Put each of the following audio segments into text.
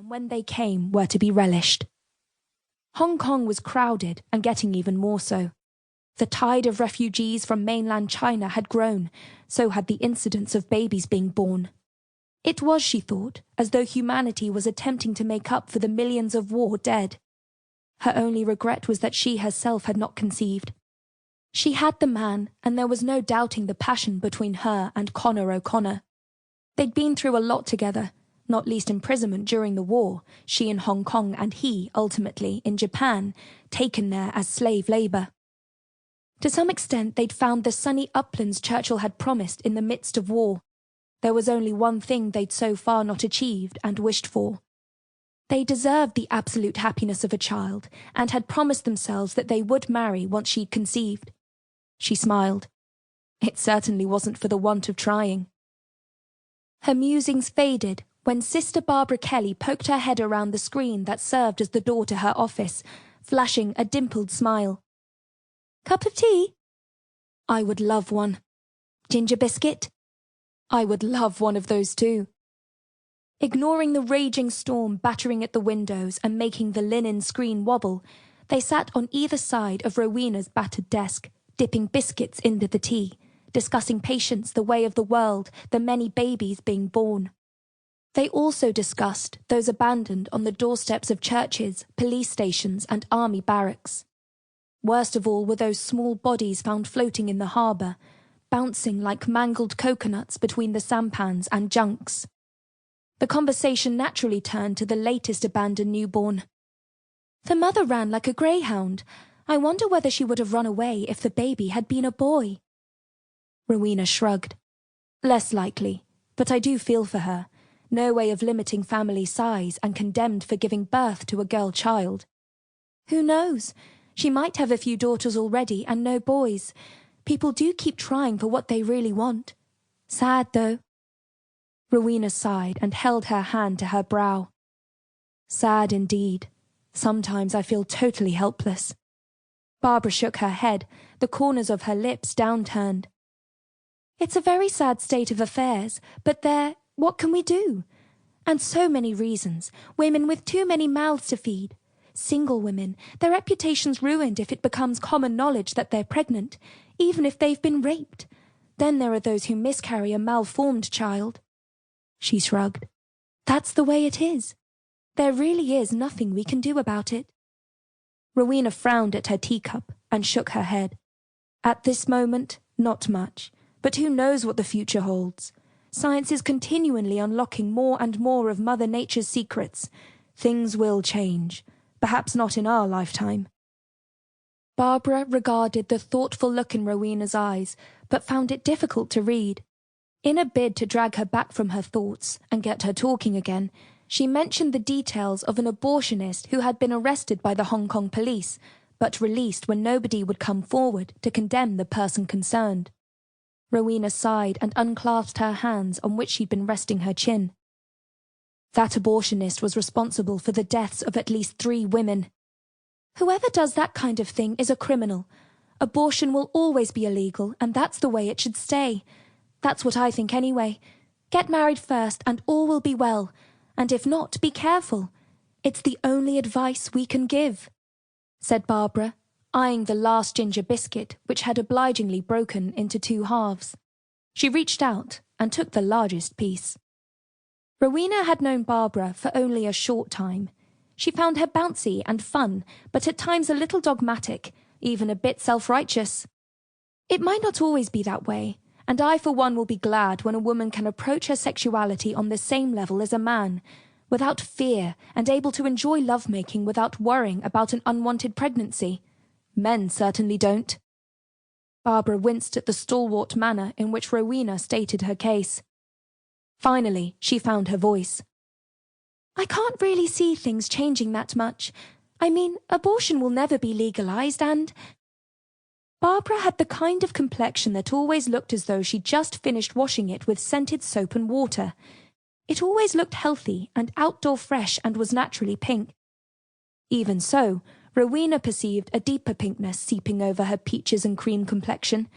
and when they came were to be relished. Hong Kong was crowded and getting even more so. The tide of refugees from mainland China had grown, so had the incidence of babies being born. It was, she thought, as though humanity was attempting to make up for the millions of war dead. Her only regret was that she herself had not conceived. She had the man, and there was no doubting the passion between her and Connor O'Connor. They'd been through a lot together, not least imprisonment during the war, she in Hong Kong and he, ultimately, in Japan, taken there as slave labour. To some extent they'd found the sunny uplands Churchill had promised in the midst of war. There was only one thing they'd so far not achieved and wished for. They deserved the absolute happiness of a child, and had promised themselves that they would marry once she'd conceived. She smiled. It certainly wasn't for the want of trying. Her musings faded when Sister Barbara Kelly poked her head around the screen that served as the door to her office, flashing a dimpled smile. "Cup of tea?" "I would love one." "Ginger biscuit?" "I would love one of those too." Ignoring the raging storm battering at the windows and making the linen screen wobble, they sat on either side of Rowena's battered desk, dipping biscuits into the tea, discussing patience, the way of the world, the many babies being born. They also discussed those abandoned on the doorsteps of churches, police stations, and army barracks. Worst of all were those small bodies found floating in the harbour, bouncing like mangled coconuts between the sampans and junks. The conversation naturally turned to the latest abandoned newborn. "The mother ran like a greyhound. I wonder whether she would have run away if the baby had been a boy." Rowena shrugged. "Less likely, but I do feel for her. No way of limiting family size and condemned for giving birth to a girl child. Who knows? She might have a few daughters already and no boys. People do keep trying for what they really want. Sad, though." Rowena sighed and held her hand to her brow. "Sad indeed. Sometimes I feel totally helpless." Barbara shook her head, the corners of her lips downturned. "It's a very sad state of affairs, but what can we do? And so many reasons. Women with too many mouths to feed. Single women, their reputation's ruined if it becomes common knowledge that they're pregnant, even if they've been raped. Then there are those who miscarry a malformed child." She shrugged. "That's the way it is. There really is nothing we can do about it." Rowena frowned at her teacup and shook her head. At this moment, not much, but who knows what the future holds? Science is continually unlocking more and more of Mother Nature's secrets. Things will change, perhaps not in our lifetime. Barbara regarded the thoughtful look in Rowena's eyes, but found it difficult to read. In a bid to drag her back from her thoughts and get her talking again, she mentioned the details of an abortionist who had been arrested by the Hong Kong police, but released when nobody would come forward to condemn the person concerned. Rowena sighed and unclasped her hands on which she'd been resting her chin. That abortionist was responsible for the deaths of at least 3 women. Whoever does that kind of thing is a criminal. Abortion will always be illegal, and that's the way it should stay. That's what I think anyway. Get married first and all will be well. And if not, be careful. It's the only advice we can give," said Barbara, eyeing the last ginger biscuit, which had obligingly broken into 2 halves. She reached out and took the largest piece. Rowena had known Barbara for only a short time. She found her bouncy and fun, but at times a little dogmatic, even a bit self-righteous. It might not always be that way, and I for one will be glad when a woman can approach her sexuality on the same level as a man, without fear and able to enjoy lovemaking without worrying about an unwanted pregnancy. Men certainly don't. Barbara winced at the stalwart manner in which Rowena stated her case. Finally, she found her voice. "I can't really see things changing that much. I mean, abortion will never be legalized and—" Barbara had the kind of complexion that always looked as though she'd just finished washing it with scented soap and water. It always looked healthy and outdoor fresh and was naturally pink. Even so, Rowena perceived a deeper pinkness seeping over her peaches and cream complexion,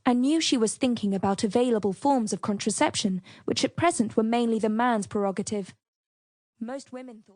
and knew she was thinking about available forms of contraception, which at present were mainly the man's prerogative. Most women thought